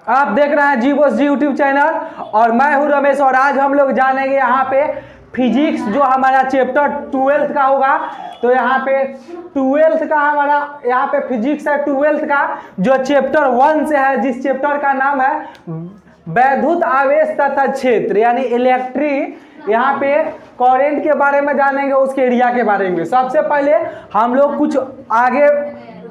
आप देख रहे हैं जीवोस जी यूट्यूब चैनल और मैं हूं रमेश। और आज हम लोग जानेंगे यहाँ पे फिजिक्स जो हमारा चैप्टर 12th का होगा। तो यहाँ पे 12th का हमारा यहाँ पे फिजिक्स है 12th का, जो चैप्टर 1 से है, जिस चैप्टर का नाम है वैद्युत आवेश तथा क्षेत्र यानी इलेक्ट्रिक। यहाँ पे करंट के बारे में जानेंगे, उसके एरिया के बारे में। सबसे पहले हम लोग कुछ आगे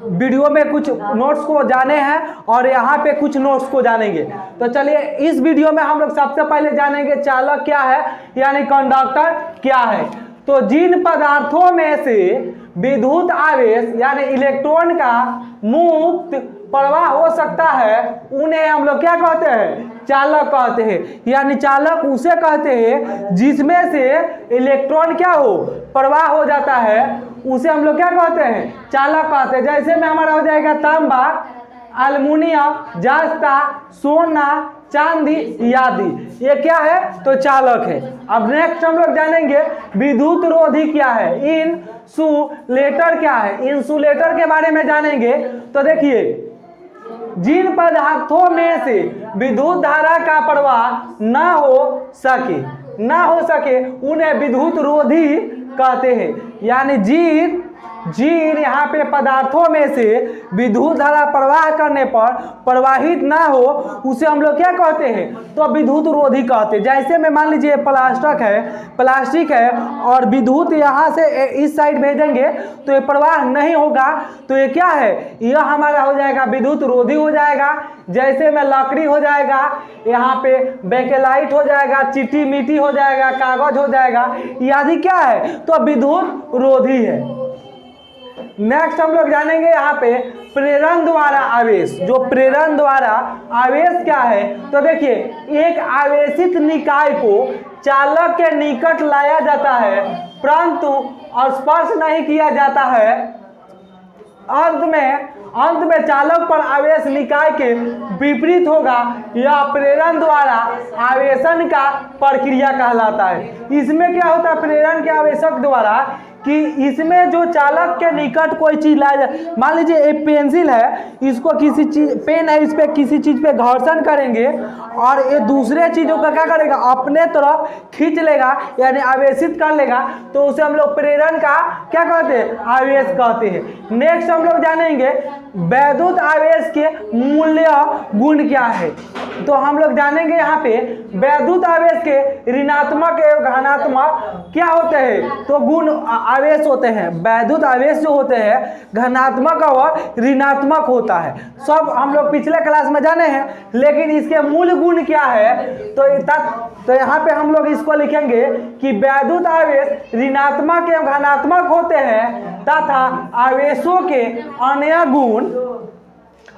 वीडियो में कुछ नोट्स को जाने हैं और यहाँ पे कुछ नोट्स को जानेंगे। तो चलिए इस वीडियो में हम लोग सबसे पहले जानेंगे चालक क्या है यानी कंडक्टर क्या है। तो जिन पदार्थों में से विद्युत आवेश यानी इलेक्ट्रॉन का मुक्त प्रवाह हो सकता है उन्हें हम लोग क्या कहते हैं? चालक कहते हैं। यानी चालक उसे कहते हैं जिसमें से इलेक्ट्रॉन क्या हो, प्रवाह हो जाता है, उसे हम लोग क्या कहते हैं? चालक कहते हैं। जैसे में हमारा हो जाएगा तांबा, एल्युमिनियम, जस्ता, सोना, चांदी इत्यादि, ये क्या है? तो चालक है। अब नेक्स्ट हम लोग जानेंगे विद्युत रोधी क्या है, इंसुलेटर क्या है। इंसुलेटर के बारे में जानेंगे। तो देखिए जिन पदार्थों में से विद्युत धारा का प्रवाह ना हो सके उन्हें विद्युत रोधी कहते हैं। यानी जिन यहाँ पे पदार्थों में से विद्युत धारा प्रवाह करने पर प्रवाहित ना हो उसे हम लोग क्या कहते हैं? तो विद्युत रोधी कहते हैं। जैसे में मान लीजिए प्लास्टिक है और विद्युत यहाँ से इस साइड भेजेंगे तो ये प्रवाह नहीं होगा, तो ये क्या है? यह हमारा हो जाएगा विद्युत रोधी हो जाएगा। जैसे में लकड़ी हो जाएगा, यहाँ पे बेकेलाइट हो जाएगा, चिट्टी मिट्टी हो जाएगा, कागज हो जाएगा, आदि क्या है? तो विद्युत रोधी है। नेक्स्ट हम लोग जानेंगे यहाँ पे प्रेरण द्वारा आवेश। जो प्रेरण द्वारा आवेश क्या है? तो देखिए एक आवेशित निकाय को चालक के निकट लाया जाता है परंतु स्पर्श नहीं किया जाता है। अंत में चालक पर आवेश निकाय के विपरीत होगा। यह प्रेरण द्वारा आवेशन का प्रक्रिया कहलाता है। इसमें क्या होता है? प्रेरण के आवेशक द्वारा कि इसमें जो चालक के निकट कोई चीज लाया जाए, मान लीजिए एक पेंसिल है, इसको किसी चीज, पेन है, इस पे किसी चीज पे घर्षण करेंगे और ये दूसरे चीजों का क्या करेगा? अपने तरफ खींच लेगा यानी आवेशित कर लेगा, तो उसे हम लोग प्रेरण का क्या कहते हैं? आवेश कहते हैं। नेक्स्ट हम लोग जानेंगे वैद्युत आवेश के मूल्य गुण क्या है। तो हम लोग जानेंगे यहाँ पे वैद्युत आवेश के ऋणात्मक एवं धनात्मक क्या होते हैं? तो गुण आवेश होते हैं। वैद्युत आवेश जो होते हैं धनात्मक और ऋणात्मक होता है। सब हम लोग पिछले क्लास में जाने हैं, लेकिन इसके मूल गुण क्या है? तो यहाँ पे हम लोग इसको लिखेंगे कि वैद्युत आवेश ऋणात्मक एवं धनात्मक होते हैं तथा आवेशों के अन्य गुण,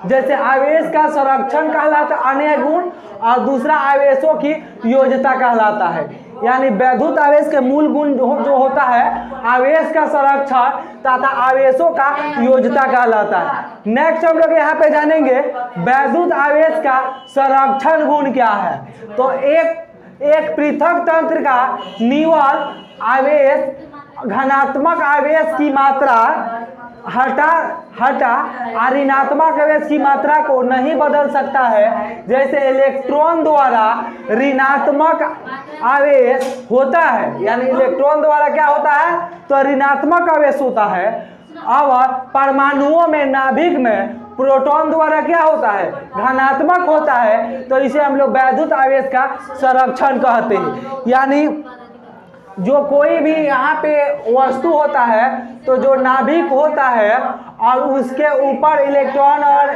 जैसे आवेश का संरक्षण कहलाता है अन्य गुण, और दूसरा आवेशों की योज्यता कहलाता है। यानी वैद्युत आवेश के मूल गुण जो होता है आवेश का संरक्षण तथा आवेशों का योज्यता कहलाता है। नेक्स्ट हम लोग यहाँ पे जानेंगे वैद्युत आवेश का संरक्षण गुण क्या है। तो एक पृथक तंत्र का निवल आवेश धनात्मक आवेश की मात्रा हटा ऋणात्मक आवेश की मात्रा को नहीं बदल सकता है। जैसे इलेक्ट्रॉन द्वारा ऋणात्मक आवेश होता है, यानी इलेक्ट्रॉन द्वारा क्या होता है? तो ऋणात्मक आवेश होता है। और परमाणुओं में, नाभिक में प्रोटॉन द्वारा क्या होता है? धनात्मक होता है। तो इसे हम लोग वैद्युत आवेश का संरक्षण कहते हैं। यानी जो कोई भी यहाँ पे वस्तु होता है, तो जो नाभिक होता है और उसके ऊपर इलेक्ट्रॉन और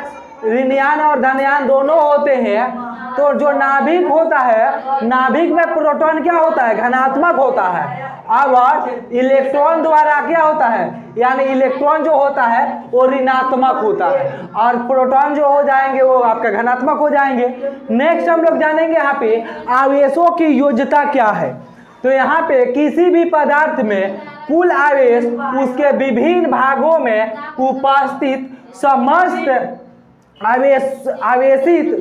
ऋणायन और धनायन दोनों होते हैं, तो जो नाभिक होता है, नाभिक में प्रोटॉन क्या होता है? धनात्मक होता है। अब इलेक्ट्रॉन द्वारा क्या होता है? यानी इलेक्ट्रॉन जो होता है वो ऋणात्मक होता है और प्रोटॉन जो हो जाएंगे वो आपका धनात्मक हो जाएंगे। नेक्स्ट हम लोग जानेंगे यहाँ पे आवेशों की योज्यता क्या है। तो यहाँ पे किसी भी पदार्थ में कुल आवेश उसके विभिन्न भागों में उपस्थित समस्त आवेशित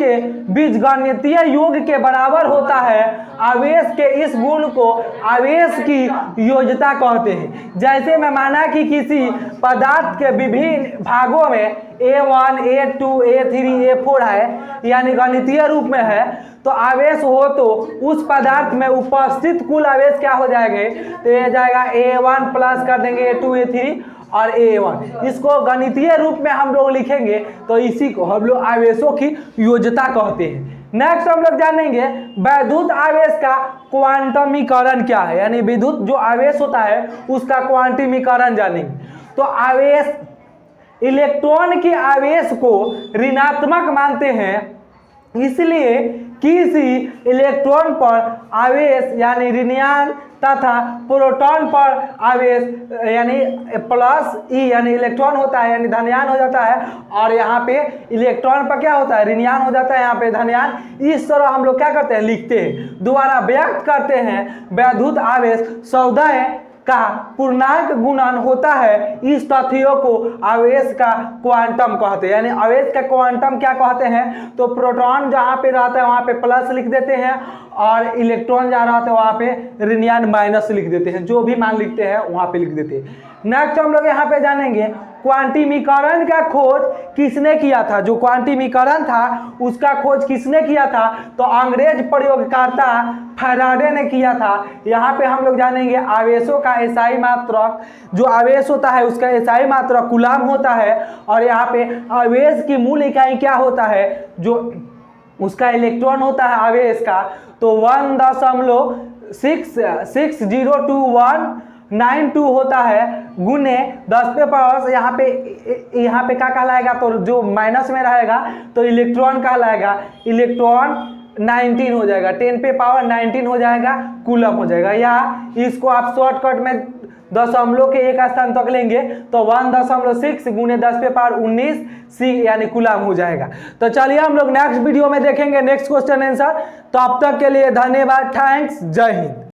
के बीजगणितीय योग के बराबर होता है। आवेश के इस गुण को आवेश की योज्यता कहते हैं। जैसे मैं माना कि किसी पदार्थ के विभिन्न भागों में A1, A2, A3, A4 है, यानी गणितीय रूप में है, तो आवेश हो तो उस पदार्थ में उपस्थित कुल आवेश क्या हो जाएंगे, तो ये जाएगा A1 प्लस कर देंगे A2, A3 और A1। इसको गणितीय रूप में हम लोग लिखेंगे तो इसी को हम लोग आवेशों की योज्यता कहते हैं। नेक्स्ट हम लोग जानेंगे वैद्युत आवेश का क्वांटमीकरण क्या है, यानी विद्युत जो आवेश होता है उसका क्वांटमीकरण जानेंगे। तो आवेश, इलेक्ट्रॉन के आवेश को ऋणात्मक मानते हैं, इसलिए किसी इलेक्ट्रॉन पर आवेश यानी ऋणायन तथा प्रोटॉन पर आवेश यानी प्लस ई यानी इलेक्ट्रॉन होता है, यानी धनयान हो जाता है, और यहाँ पे इलेक्ट्रॉन पर क्या होता है, ऋणायन हो जाता है, यहाँ पे धनयान। इस तरह हम लोग क्या करते हैं, लिखते हैं, दोबारा व्यक्त करते हैं। वैद्युत आवेश सौदय का पूर्णांक गुणन होता है। इस तथ्यों को आवेश का क्वांटम कहते हैं, यानी आवेश का क्वांटम क्या कहते हैं, तो प्रोटॉन जहाँ पे रहता है वहाँ पे प्लस लिख देते हैं, और इलेक्ट्रॉन जहाँ रहता है वहाँ पे ऋणायन माइनस लिख देते हैं, जो भी मान लिखते हैं वहाँ पे लिख देते हैं। नेक्स्ट हम लोग यहाँ पे जानेंगे क्वांटमीकरण का खोज किसने किया था। जो क्वांटमीकरण था उसका खोज किसने किया था, तो अंग्रेज प्रयोगकर्ता फैराडे ने किया था। यहाँ पे हम लोग जानेंगे आवेशों का एसआई मात्रक, जो आवेश होता है उसका एसआई मात्रक कूलाम होता है, और यहाँ पे आवेश की मूल इकाई क्या होता है, जो उसका इलेक्ट्रॉन होता है आवेश का, तो 1.6029192 होता है, गुने 10 पे पावर। यहाँ पे क्या कहलाएगा, तो जो माइनस में रहेगा तो इलेक्ट्रॉन कहलाएगा, इलेक्ट्रॉन 19 हो जाएगा, 10 पे पावर 19 हो जाएगा, कूलम हो जाएगा। या इसको आप शॉर्टकट में दशमलव के एक स्थान तक लेंगे तो 1.6 गुने 10 पे पावर 19 सी यानी कूलम हो जाएगा। तो चलिए हम लोग नेक्स्ट वीडियो में देखेंगे नेक्स्ट क्वेश्चन आंसर। तो अब तक के लिए धन्यवाद, थैंक्स, जय हिंद।